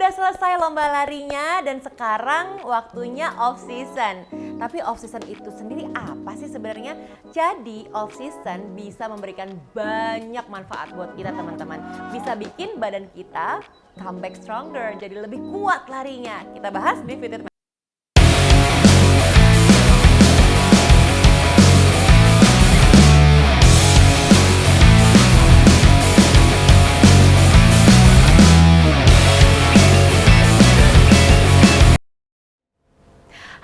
udah selesai lomba larinya dan sekarang waktunya off season. Tapi off season itu sendiri apa sih sebenarnya? Jadi off season bisa memberikan banyak manfaat buat kita teman-teman. Bisa bikin badan kita comeback stronger, jadi lebih kuat larinya. Kita bahas di Fit It.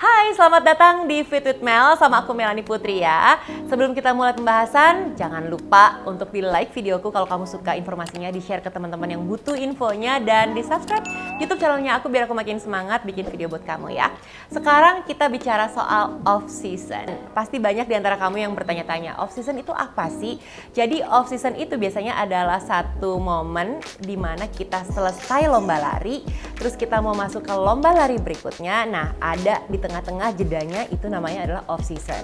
Hai, selamat datang di Fit with Mel sama aku Melanie Putri ya. Sebelum kita mulai pembahasan, jangan lupa untuk di like videoku kalau kamu suka informasinya, di share ke teman-teman yang butuh infonya, dan di subscribe YouTube channelnya aku biar aku makin semangat bikin video buat kamu ya. Sekarang kita bicara soal off season. Pasti banyak di antara kamu yang bertanya-tanya, off season itu apa sih? Jadi off season itu biasanya adalah satu momen di mana kita selesai lomba lari, terus kita mau masuk ke lomba lari berikutnya. Nah, ada di tengah-tengah jedanya, itu namanya adalah off season.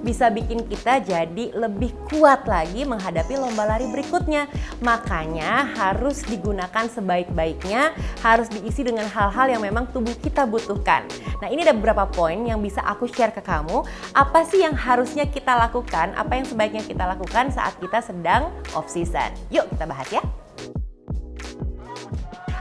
Bisa bikin kita jadi lebih kuat lagi menghadapi lomba lari berikutnya. Makanya harus digunakan sebaik-baiknya, harus diisi dengan hal-hal yang memang tubuh kita butuhkan. Nah, ini ada beberapa poin yang bisa aku share ke kamu. Apa sih yang harusnya kita lakukan, apa yang sebaiknya kita lakukan saat kita sedang off season. Yuk kita bahas ya.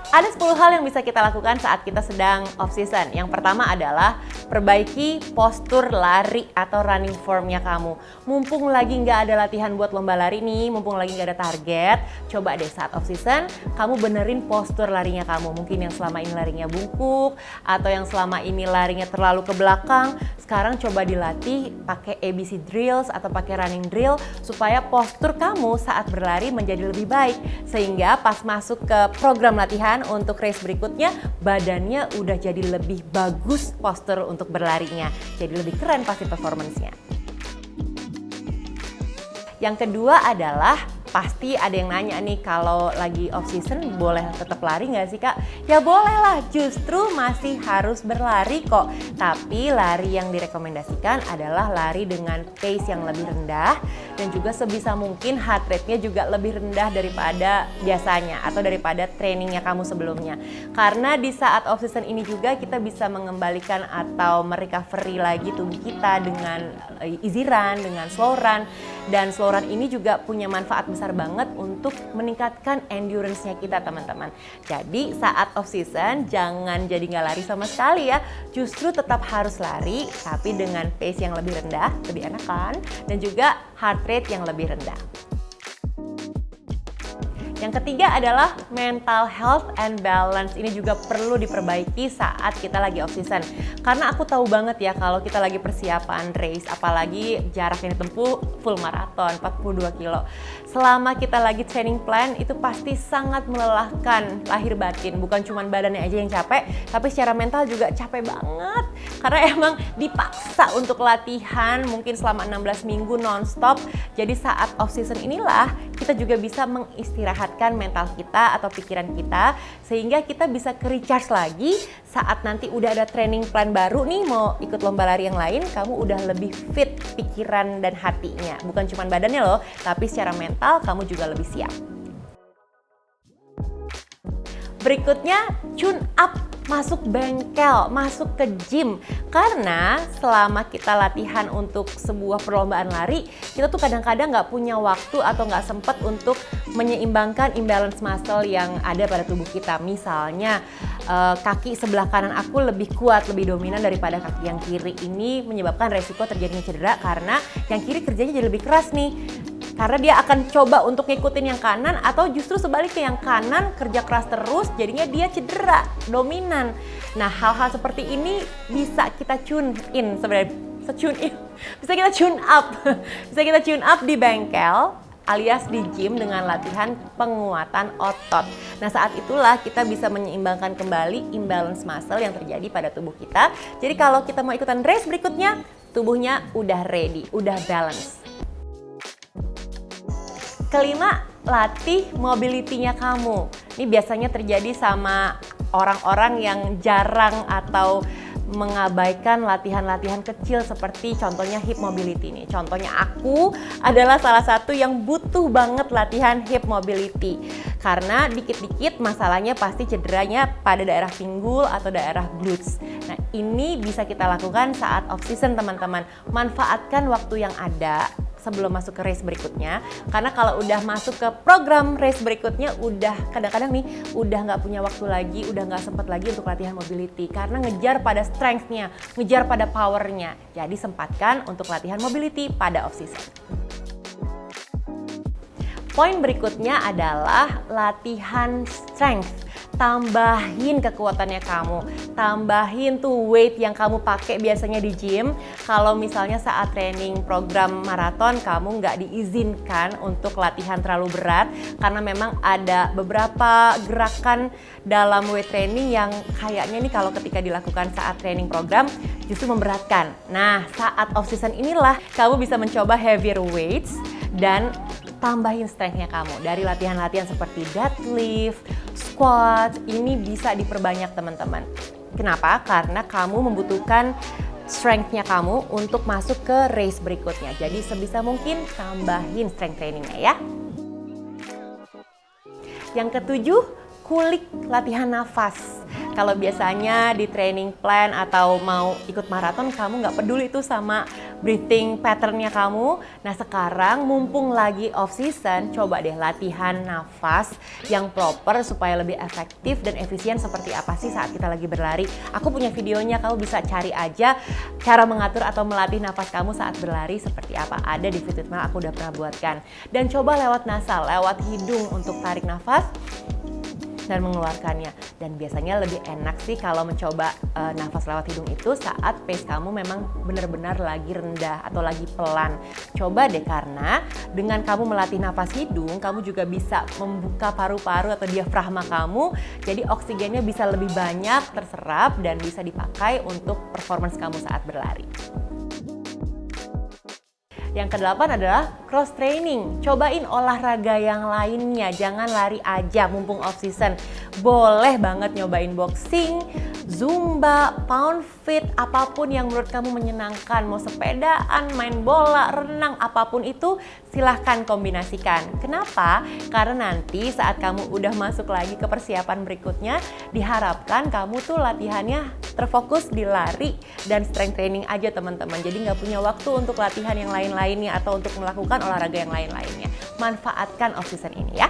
Ada 10 hal yang bisa kita lakukan saat kita sedang off season. Yang pertama adalah perbaiki postur lari atau running formnya kamu. Mumpung lagi nggak ada latihan buat lomba lari nih, mumpung lagi nggak ada target, coba deh saat off season kamu benerin postur larinya kamu. Mungkin yang selama ini larinya bungkuk atau yang selama ini larinya terlalu ke belakang, sekarang coba dilatih pakai ABC drills atau pakai running drill supaya postur kamu saat berlari menjadi lebih baik, sehingga pas masuk ke program latihan untuk race berikutnya badannya udah jadi lebih bagus postur untuk berlarinya, jadi lebih keren pasti performance-nya. Yang kedua adalah pasti ada yang nanya nih, kalau lagi off season boleh tetap lari nggak sih kak? Ya boleh lah, justru masih harus berlari kok. Tapi lari yang direkomendasikan adalah lari dengan pace yang lebih rendah dan juga sebisa mungkin heart rate-nya juga lebih rendah daripada biasanya atau daripada trainingnya kamu sebelumnya. Karena di saat off season ini juga kita bisa mengembalikan atau merecovery lagi tubuh kita dengan easy run, dengan slow run. Dan slow run ini juga punya manfaat besar banget untuk meningkatkan endurance-nya kita teman-teman. Jadi saat off season jangan jadi nggak lari sama sekali ya. Justru tetap harus lari tapi dengan pace yang lebih rendah, lebih enak kan? Dan juga heart rate yang lebih rendah. Yang ketiga adalah mental health and balance. Ini juga perlu diperbaiki saat kita lagi off season. Karena aku tahu banget ya kalau kita lagi persiapan race, apalagi jarak yang ditempuh full maraton 42 kilo. Selama kita lagi training plan itu pasti sangat melelahkan lahir batin. Bukan cuma badannya aja yang capek, tapi secara mental juga capek banget. Karena emang dipaksa untuk latihan mungkin selama 16 minggu non-stop. Jadi saat off season inilah kita juga bisa mengistirahatkan mental kita atau pikiran kita sehingga kita bisa ke-recharge lagi saat nanti udah ada training plan baru nih mau ikut lomba lari yang lain, kamu udah lebih fit pikiran dan hatinya. Bukan cuma badannya loh, tapi secara mental kamu juga lebih siap. Berikutnya, tune up, masuk bengkel, masuk ke gym. Karena selama kita latihan untuk sebuah perlombaan lari, kita tuh kadang-kadang nggak punya waktu atau nggak sempet untuk menyeimbangkan imbalance muscle yang ada pada tubuh kita. Misalnya, kaki sebelah kanan aku lebih kuat, lebih dominan daripada kaki yang kiri. Ini menyebabkan resiko terjadinya cedera karena yang kiri kerjanya jadi lebih keras nih. Karena dia akan coba untuk ngikutin yang kanan atau justru sebaliknya yang kanan kerja keras terus jadinya dia cedera, dominan. Nah, hal-hal seperti ini bisa kita tune in sebenarnya. Bisa kita tune up. Bisa kita tune up di bengkel alias di gym dengan latihan penguatan otot. Nah, saat itulah kita bisa menyeimbangkan kembali imbalance muscle yang terjadi pada tubuh kita. Jadi kalau kita mau ikutan race berikutnya, tubuhnya udah ready, udah balance. Kelima, latih mobility-nya kamu. Ini biasanya terjadi sama orang-orang yang jarang atau mengabaikan latihan-latihan kecil seperti contohnya hip mobility nih. Contohnya aku adalah salah satu yang butuh banget latihan hip mobility. Karena dikit-dikit masalahnya pasti cederanya pada daerah pinggul atau daerah glutes. Nah, ini bisa kita lakukan saat off season teman-teman. Manfaatkan waktu yang ada sebelum masuk ke race berikutnya, karena kalau udah masuk ke program race berikutnya udah kadang-kadang nih udah nggak punya waktu lagi, udah nggak sempat lagi untuk latihan mobility karena ngejar pada strength-nya, ngejar pada power-nya. Jadi sempatkan untuk latihan mobility pada off season. Poin berikutnya adalah latihan strength. Tambahin kekuatannya kamu, tambahin tuh weight yang kamu pakai biasanya di gym. Kalau misalnya saat training program maraton kamu nggak diizinkan untuk latihan terlalu berat karena memang ada beberapa gerakan dalam weight training yang kayaknya nih kalau ketika dilakukan saat training program justru memberatkan. Nah, saat off season inilah kamu bisa mencoba heavier weights dan tambahin strength-nya kamu dari latihan-latihan seperti deadlift, squat. Ini bisa diperbanyak teman-teman. Kenapa? Karena kamu membutuhkan strength-nya kamu untuk masuk ke race berikutnya. Jadi sebisa mungkin tambahin strength training-nya ya. Yang ketujuh, kulik latihan nafas. Kalau biasanya di training plan atau mau ikut maraton kamu nggak peduli itu sama breathing pattern-nya kamu. Nah sekarang mumpung lagi off season, coba deh latihan nafas yang proper supaya lebih efektif dan efisien seperti apa sih saat kita lagi berlari. Aku punya videonya, kamu bisa cari aja cara mengatur atau melatih nafas kamu saat berlari seperti apa. Ada di Fitbit Mal, aku udah pernah buatkan. Dan coba lewat nasal, lewat hidung untuk tarik nafas dan mengeluarkannya. Dan biasanya lebih enak sih kalau mencoba nafas lewat hidung itu saat pace kamu memang benar-benar lagi rendah atau lagi pelan. Coba deh, karena dengan kamu melatih nafas hidung, kamu juga bisa membuka paru-paru atau diafragma kamu, jadi oksigennya bisa lebih banyak terserap dan bisa dipakai untuk performance kamu saat berlari. Yang kedelapan adalah cross training. Cobain olahraga yang lainnya, jangan lari aja mumpung off season. Boleh banget nyobain boxing, zumba, pound fit, apapun yang menurut kamu menyenangkan. Mau sepedaan, main bola, renang, apapun itu silahkan kombinasikan. Kenapa? Karena nanti saat kamu udah masuk lagi ke persiapan berikutnya, diharapkan kamu tuh latihannya terfokus di lari dan strength training aja teman-teman. Jadi nggak punya waktu untuk latihan yang lain-lainnya atau untuk melakukan olahraga yang lain-lainnya. Manfaatkan off season ini ya.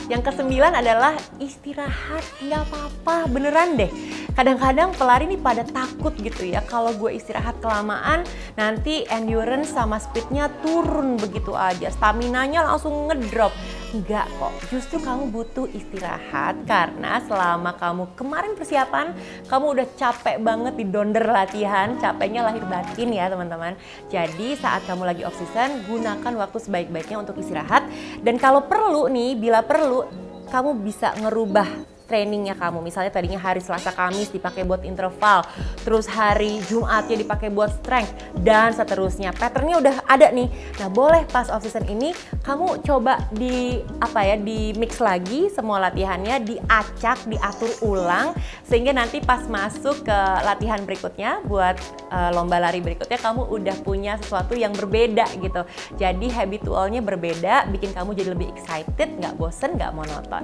Yang kesembilan adalah istirahat, nggak apa-apa, beneran deh. Kadang-kadang pelari nih pada takut gitu ya, kalau gue istirahat kelamaan nanti endurance sama speednya turun begitu aja, staminanya langsung ngedrop. Enggak kok, justru kamu butuh istirahat karena selama kamu kemarin persiapan, kamu udah capek banget di donder latihan, capeknya lahir batin ya teman-teman. Jadi saat kamu lagi off season, gunakan waktu sebaik-baiknya untuk istirahat. Dan kalau perlu nih, bila perlu, kamu bisa ngerubah trainingnya kamu. Misalnya tadinya hari Selasa Kamis dipakai buat interval, terus hari Jumatnya dipakai buat strength, dan seterusnya. Patternnya udah ada nih. Nah boleh pas off season ini kamu coba di mix lagi semua latihannya, diacak, diatur ulang, sehingga nanti pas masuk ke latihan berikutnya buat lomba lari berikutnya kamu udah punya sesuatu yang berbeda gitu. Jadi habitualnya berbeda, bikin kamu jadi lebih excited, nggak bosen, nggak monoton.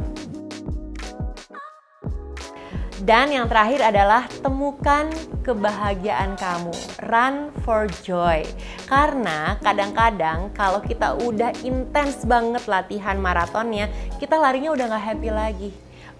Dan yang terakhir adalah temukan kebahagiaan kamu. Run for joy. Karena kadang-kadang kalau kita udah intens banget latihan maratonnya, kita larinya udah gak happy lagi.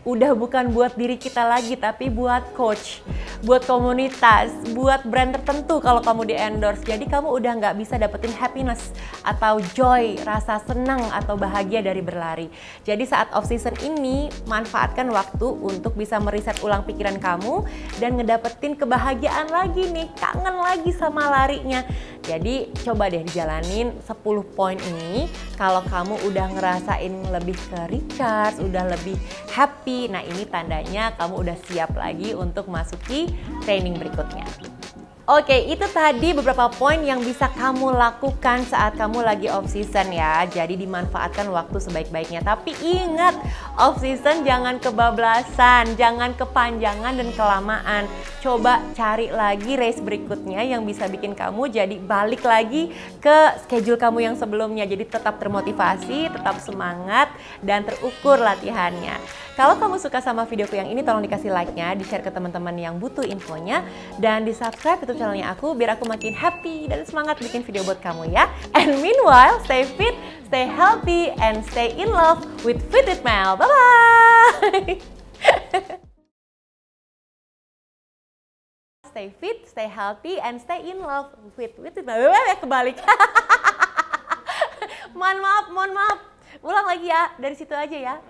Udah bukan buat diri kita lagi, tapi buat coach, buat komunitas, buat brand tertentu kalau kamu di endorse. Jadi kamu udah nggak bisa dapetin happiness atau joy, rasa senang atau bahagia dari berlari. Jadi saat off season ini, manfaatkan waktu untuk bisa meriset ulang pikiran kamu dan ngedapetin kebahagiaan lagi nih, kangen lagi sama larinya. Jadi coba deh dijalanin 10 poin ini. Kalau kamu udah ngerasain lebih ke recharge, udah lebih happy, nah ini tandanya kamu udah siap lagi untuk masuki training berikutnya. Oke, itu tadi beberapa poin yang bisa kamu lakukan saat kamu lagi off season ya. Jadi dimanfaatkan waktu sebaik-baiknya. Tapi ingat, off season jangan kebablasan, jangan kepanjangan dan kelamaan. Coba cari lagi race berikutnya yang bisa bikin kamu jadi balik lagi ke schedule kamu yang sebelumnya. Jadi tetap termotivasi, tetap semangat, dan terukur latihannya. Kalau kamu suka sama videoku yang ini, tolong dikasih like-nya, di-share ke teman-teman yang butuh infonya, dan di-subscribe YouTube channelnya aku biar aku makin happy dan semangat bikin video buat kamu ya. And meanwhile, stay fit, stay healthy, and stay in love with Fit with Mel. Bye-bye! Stay fit, stay healthy, and stay in love with Mel. Kebalik. Mohon maaf. Ulang lagi ya, dari situ aja ya.